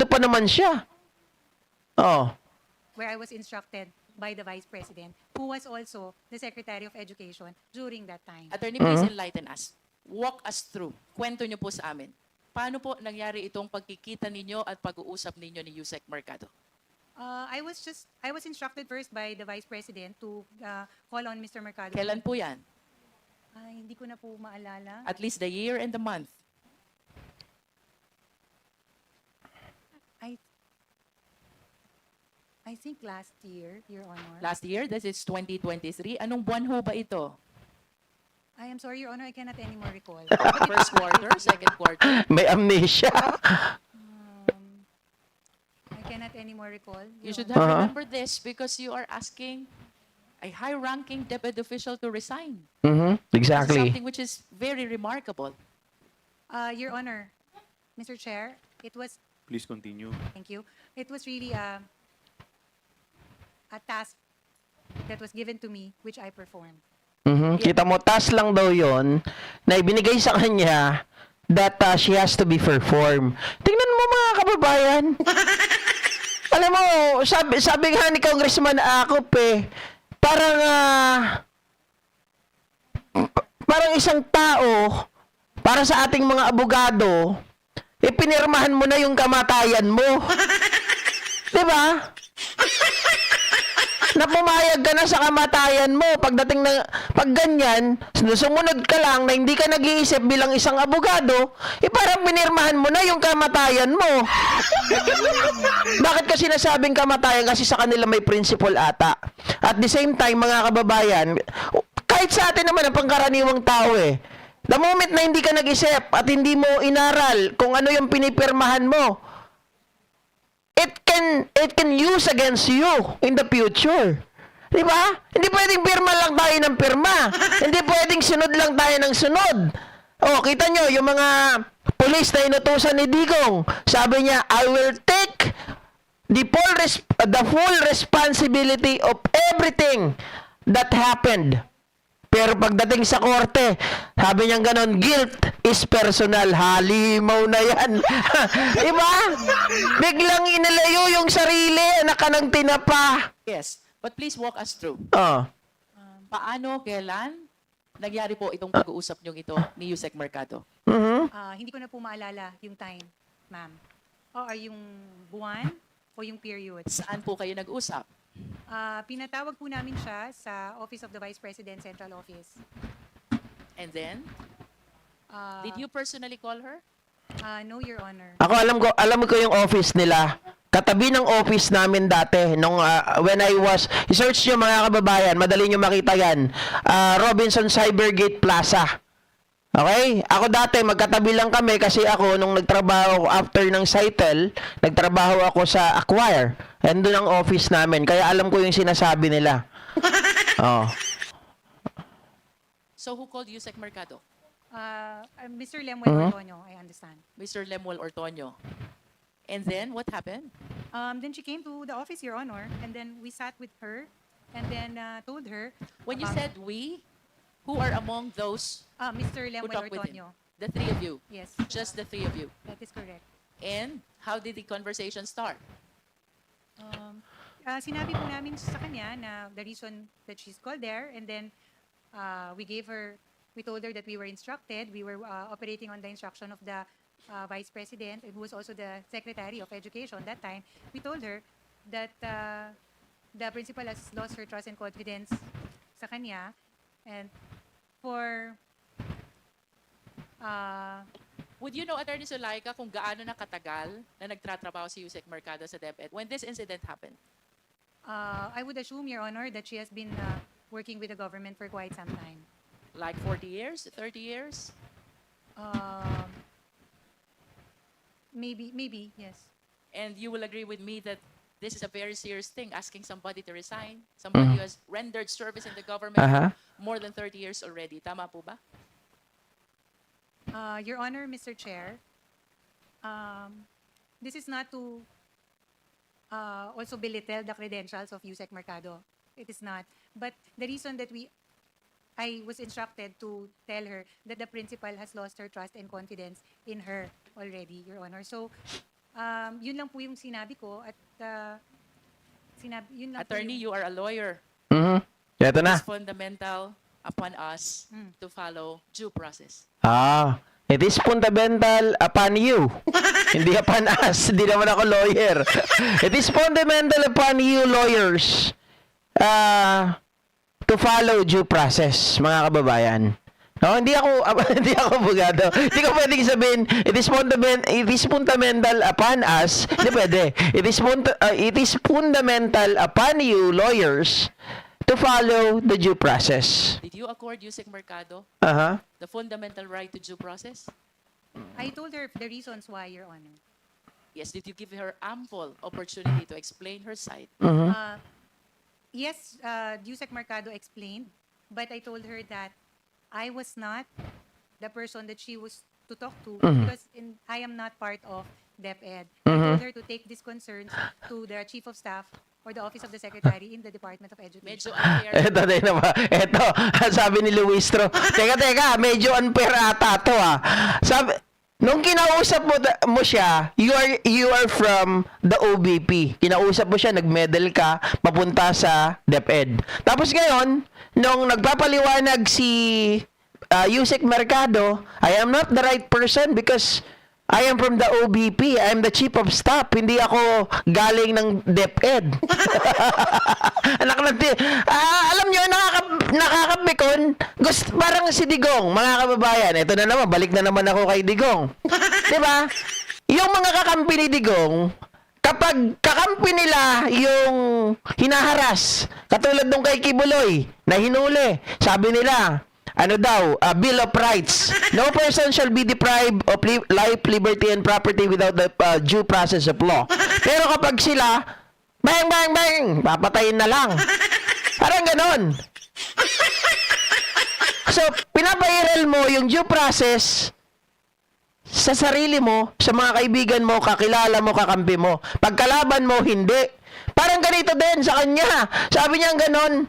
abogado pa naman siya. Oh. where I was instructed by the Vice President, who was also the Secretary of Education during that time. Attorney, please enlighten us. Walk us through. Kwento niyo po sa amin. Paano po nangyari itong pagkikita ninyo at pag-uusap ninyo ni Yusek Mercado? I was instructed first by the Vice President to call on Mr. Mercado. Kailan po yan? Hindi ko na po maalala. At least the year and the month. I think last year, Your Honor. Last year, this is 2023. Anong buwan ho ba ito? I am sorry, Your Honor, I cannot anymore recall. First quarter, second quarter? May amnesia. I cannot anymore recall. You Your should Honor. have remembered this because you are asking a high-ranking DepEd official to resign. This is Exactly. something which is very remarkable. Your Honor, Mr. Chair, it was, Please continue. thank you, it was really a task that was given to me, which I performed. Kita mo, task lang daw yon na ibinigay sa kanya that she has to be performed. Tingnan mo mga kababayan. Alam mo, sabi nga ni Congressman Akop parang parang isang tao, para sa ating mga abogado, pinirmahan mo na yung kamatayan mo. Diba? Na pumayag ka na sa kamatayan mo pagdating na pag ganyan, sumunod ka lang na hindi ka nag-iisip bilang isang abogado, parang pinirmahan mo na yung kamatayan mo. Bakit kasi sinasabing kamatayan? Kasi sa kanila may principle ata. At the same time, mga kababayan, kahit sa atin naman ang pangkaraniwang tao the moment na hindi ka nag-isip at hindi mo inaral kung ano yung pinipirmahan mo, it can use against you in the future. Di ba? Hindi pwedeng pirma lang tayo ng pirma. Hindi pwedeng sunod lang tayo ng sunod. Oh, kita nyo, yung mga pulis na inutusan ni Digong, sabi niya, I will take the full responsibility of everything that happened. Pero pagdating sa korte, sabi niya ganon, guilt is personal. Halimaw na yan. Diba? Biglang inilayo yung sarili, anak ka ng tinapa. Yes, but please walk us through. Oh. Paano, kailan, nangyari po itong pag-uusap niyong ito ni Yusek Mercado? Hindi ko na po maalala yung time, ma'am. Or yung buwan o yung period. Saan po kayo nag-usap? Pinatawag po namin siya sa Office of the Vice President Central Office. And then, did you personally call her? No, Your Honor. Ako alam ko yung office nila. Katabi ng office namin dati nung when I was i-search nyo mga kababayan, madali nyo makita yan. Robinson Cybergate Plaza. Okay? Ako dati, magkatabi lang kami kasi ako, nung nagtrabaho after ng Cytel, nagtrabaho ako sa Acquire. And doon ang office namin. Kaya alam ko yung sinasabi nila. Oh. So who called Yusek Mercado? Mr. Lemuel Ordoño, I understand. Mr. Lemuel Ortoño. And then, what happened? Then she came to the office, Your Honor, and then we sat with her and then told her. When you about- said we, who are among those Mr. who Lemuel talked with him? Ordoño. The three of you? Yes. Just the three of you? That is correct. And how did the conversation start? Sinabi po namin sa kanya na the reason that she's called there, and then we told her that we were instructed, we were operating on the instruction of the Vice President, and who was also the Secretary of Education that time. We told her that the principal has lost her trust and confidence sa kanya, and for Would you know, Attorney Zulaika, kung gaano na katagal na nagtratrabaho si Yusek Mercado sa DepEd when this incident happened? I would assume, Your Honor, that she has been working with the government for quite some time. Like 40 years, 30 years? Maybe, yes. And you will agree with me that this is a very serious thing, asking somebody to resign, somebody who has rendered service in the government for more than 30 years already. Tama po ba? Your Honor, Mr. Chair, this is not to also belittle the credentials of Yusek Mercado. It is not. But the reason that I was instructed to tell her that the principal has lost her trust and confidence in her already, Your Honor. So Yun lang po yung sinabi ko at yun lang Attorney, po you are a lawyer. Mhm. Ito na. It's fundamental upon us to follow due process. It is fundamental upon you. Hindi upon us. Hindi naman ako lawyer. It is fundamental upon you lawyers to follow due process, mga kababayan. No, hindi ako abogado. Hindi ko pwedeng sabihin it is fundamental upon us. Hindi pwede. It is fundamental upon you lawyers to follow the due process. Did you accord Yusek Mercado Aha. the fundamental right to due process? I told her the reasons why, Your Honor. Yes. Did you give her ample opportunity to explain her side? Yes, Yusek Mercado explained, but I told her that I was not the person that she was to talk to because I am not part of DepEd. I told her to take these concerns to the Chief of Staff or the Office of the Secretary in the Department of Education. Medyo unfair. Ito, sabi ni Luistro. Teka, medyo unfair ata to Sabi, nung kinausap mo siya, you are from the OBP. Kinausap mo siya, nag-medal ka, papunta sa DepEd. Tapos ngayon, nung nagpapaliwanag si Yusek Mercado, I am not the right person because I am from the OBP. I am the Chief of Staff. Hindi ako galing ng DepEd. Alam nyo, nakakapikon. Parang si Digong, mga kababayan. Ito na naman, balik na naman ako kay Digong. Diba? Yung mga kakampi ni Digong, kapag kakampi nila yung hinaharas, katulad nung kay Kibuloy, na hinuli, sabi nila, ano daw, Bill of Rights. No person shall be deprived of life, liberty, and property without the due process of law. Pero kapag sila, bang, bang, bang, papatayin na lang. Parang ganon. So, pinapairal mo yung due process sa sarili mo, sa mga kaibigan mo, kakilala mo, kakampi mo. Pagkalaban mo, hindi. Parang ganito din sa kanya. Sabi niya ganon,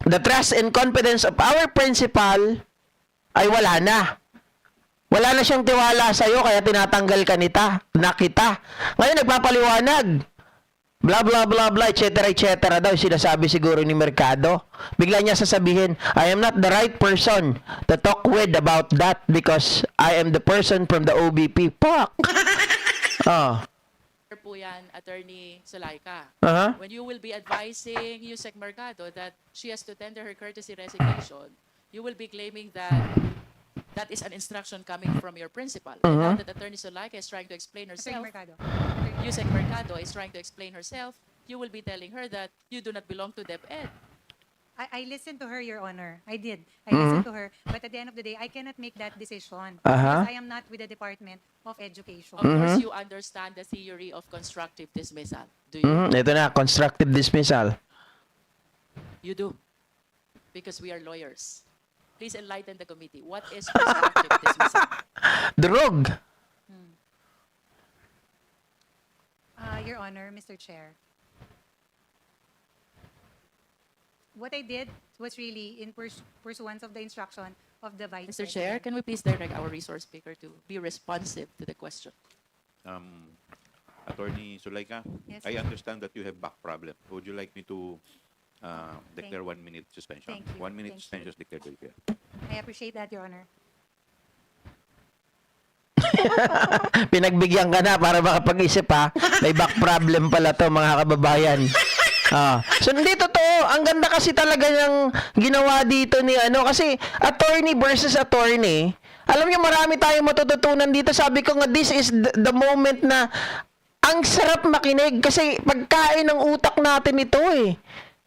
the trust and confidence of our principal ay wala na. Wala na siyang tiwala sa'yo, kaya tinatanggal ka na kita. Ngayon, nagpapaliwanag. Blah, blah, blah, blah, etc., etc. daw, sinasabi siguro ni Mercado. Bigla niya sasabihin, I am not the right person to talk with about that because I am the person from the OBP. Fuck! Po yan, Attorney Zulaika. Uh-huh. When you will be advising Yusek Mercado that she has to tender her courtesy resignation, you will be claiming that that is an instruction coming from your principal. And now that Attorney Zulaika is trying to explain Attorney herself, Mercado. Yusek Mercado is trying to explain herself, you will be telling her that you do not belong to DepEd. I listened to her, Your Honor. I did. I listened to her. But at the end of the day, I cannot make that decision because I am not with the Department of Education. Of course, you understand the theory of constructive dismissal. Do you? Ito na, constructive dismissal. You do. Because we are lawyers. Please enlighten the committee. What is constructive dismissal? Drug. Your Honor, Mr. Chair. What I did was really in pursuance of the instruction of the Vice Mr. President. Chair, can we please direct our resource speaker to be responsive to the question? Attorney Zulaika, Yes, I sir. understand that you have back problem. Would you like me to declare 1 minute suspension? Thank you. 1 minute Thank you. suspension is declared by chair. I appreciate that, Your Honor. Pinagbigyan ka na para makapag-isip may back problem pala to, mga kababayan. So hindi totoo. Ang ganda kasi talaga ng ginawa dito ni kasi attorney versus attorney. Alam niyo, marami tayong matututunan dito. Sabi ko nga, this is the moment na ang sarap makinig kasi pagkain ng utak natin ito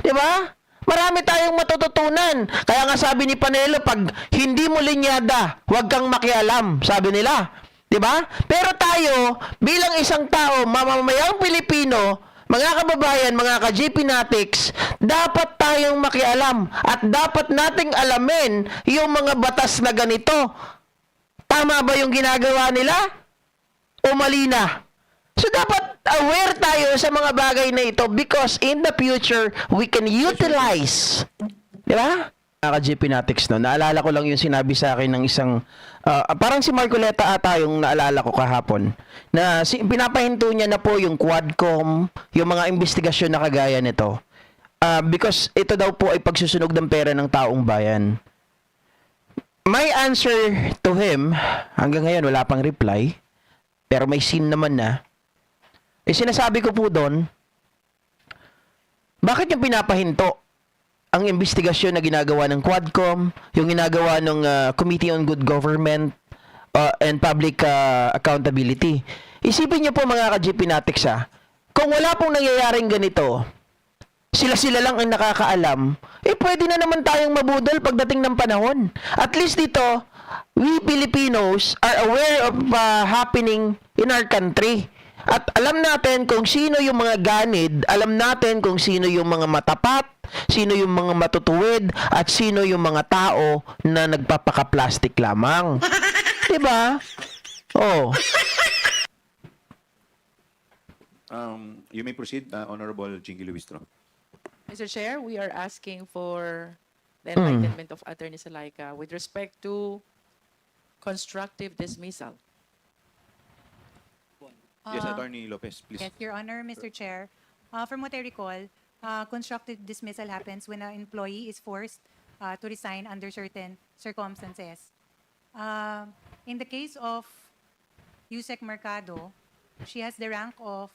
'Di ba? Marami tayong matututunan. Kaya nga sabi ni Panelo, pag hindi mo linyada, huwag kang makialam, sabi nila. 'Di ba? Pero tayo, bilang isang tao, mamamayang Pilipino, mga kababayan, mga ka-JP Natics, dapat tayong makialam at dapat nating alamin yung mga batas na ganito. Tama ba yung ginagawa nila? O mali na? So, dapat aware tayo sa mga bagay na ito because in the future, we can utilize. Di ba? Mga ka-JP Natics, no? Naalala ko lang yung sinabi sa akin ng isang Parang si Marcoleta ata yung naalala ko kahapon na pinapahinto niya na po yung Quadcom, yung mga investigasyon na kagaya nito. Because ito daw po ay pagsusunog ng pera ng taong bayan. My answer to him, hanggang ngayon wala pang reply, pero may scene naman na. Sinasabi ko po doon, bakit yung pinapahinto ang investigasyon na ginagawa ng Quadcom, yung ginagawa ng Committee on Good Government and Public Accountability? Isipin niyo po mga ka-GP Natics, kung wala pong nangyayaring ganito, sila lang ang nakakaalam, pwede na naman tayong mabudol pagdating ng panahon. At least dito, we Filipinos are aware of happening in our country. At alam natin kung sino yung mga ganid, alam natin kung sino yung mga matapat, sino yung mga matutuwid, at sino yung mga tao na nagpapaka-plastic lamang. Diba? Oh. You may proceed, Honorable Jinky Luistro. Mr. Chair, we are asking for the enlightenment of Attorney Salaika with respect to constructive dismissal. Yes, Attorney Lopez, please. Yes, Your Honor, Mr. Chair. From what I recall, constructive dismissal happens when an employee is forced to resign under certain circumstances. In the case of Yusek Mercado, she has the rank of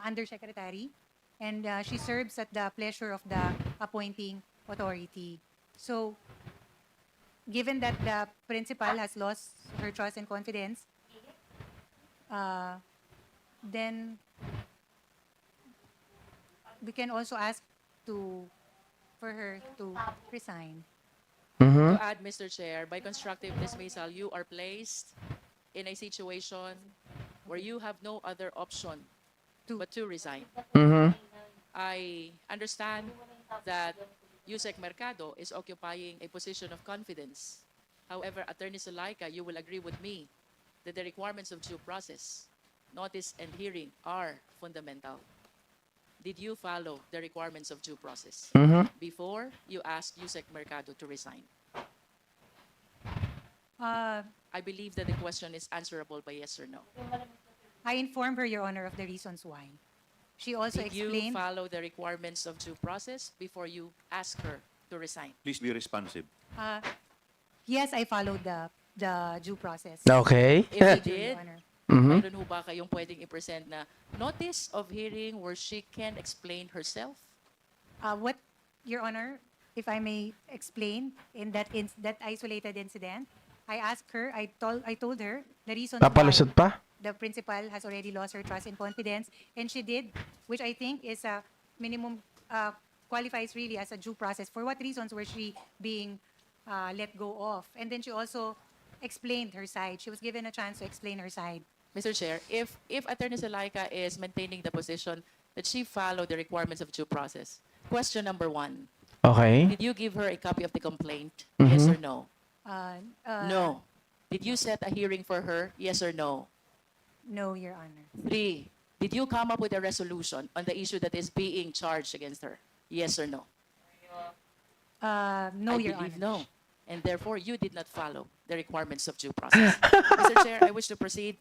undersecretary, and she serves at the pleasure of the appointing authority. So, given that the principal has lost her trust and confidence, then we can also ask for her to resign. To add, Mr. Chair, by constructive dismissal, you are placed in a situation where you have no other option but to resign. I understand that Yusek Mercado is occupying a position of confidence. However, Attorney Salaika, you will agree with me that the requirements of due process, notice and hearing are fundamental. Did you follow the requirements of due process before you asked Yusek Mercado to resign? I believe that the question is answerable by yes or no. I informed her, Your Honor, of the reasons why. She also Did you explained. follow the requirements of due process before you asked her to resign? Please be responsive. Yes, I followed the due process. Okay. If you Your did, Honor. meron ho ba kayong pwedeng i-present na notice of hearing where she can explain herself? What, Your Honor, if I may explain, in that isolated incident, I asked her, I told her the reason Papalusot pa? the principal has already lost her trust and confidence, and she did, which I think is a minimum, qualifies really as a due process. For what reasons were she being let go of? And then she also explained her side. She was given a chance to explain her side. Mr. Chair, if Attorney Salaika is maintaining the position that she followed the requirements of due process, question number 1, Okay. did you give her a copy of the complaint? Yes or no? No. Did you set a hearing for her? Yes or no? No, Your Honor. 3, did you come up with a resolution on the issue that is being charged against her? Yes or no? No, I Your believe Honor. no. And therefore, you did not follow the requirements of due process. Mr. Chair, I wish to proceed.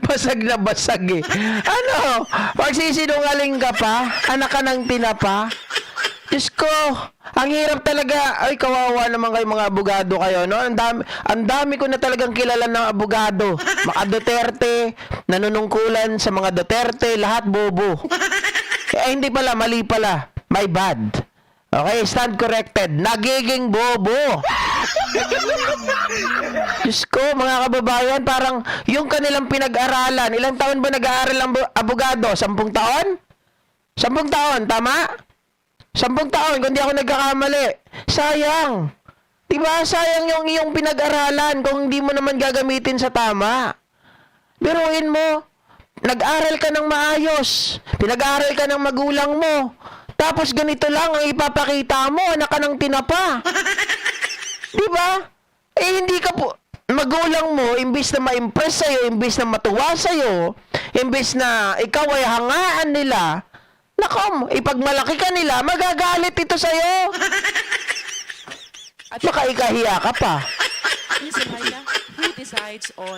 Basag na basag eh. Ano? Magsisinungaling ka pa? Anak ka ng tinapa? Diyos ko, ang hirap talaga. Ay, kawawa naman kayo mga abogado kayo, no? Ang dami ko na talagang kilala ng abogado. Mga Duterte, nanunungkulan sa mga Duterte, lahat bobo. Hindi pala, mali pala. My bad. Okay, stand corrected. Nagiging bobo. Diyos ko, mga kababayan, parang yung kanilang pinag-aralan. Ilang taon ba nag-aaral ang abogado? 10 taon? 10 taon, tama? 10 taon, kung di ako nagkakamali. Sayang. Diba? Sayang yung iyong pinag-aralan kung hindi mo naman gagamitin sa tama. Biruin mo, nag-aral ka ng maayos. Pinag-aral ka ng magulang mo. Tapos ganito lang ang ipapakita mo, anak ka ng tinapa. Diba? Hindi ka po, magulang mo, imbis na ma-impress sa'yo, imbis na matuwa sa'yo, imbis na ikaw ay hangaan nila, nakom, ipagmalaki ka nila, magagalit ito sa'yo. At baka ikahiya ka pa. Ms. Zulaika, who decides on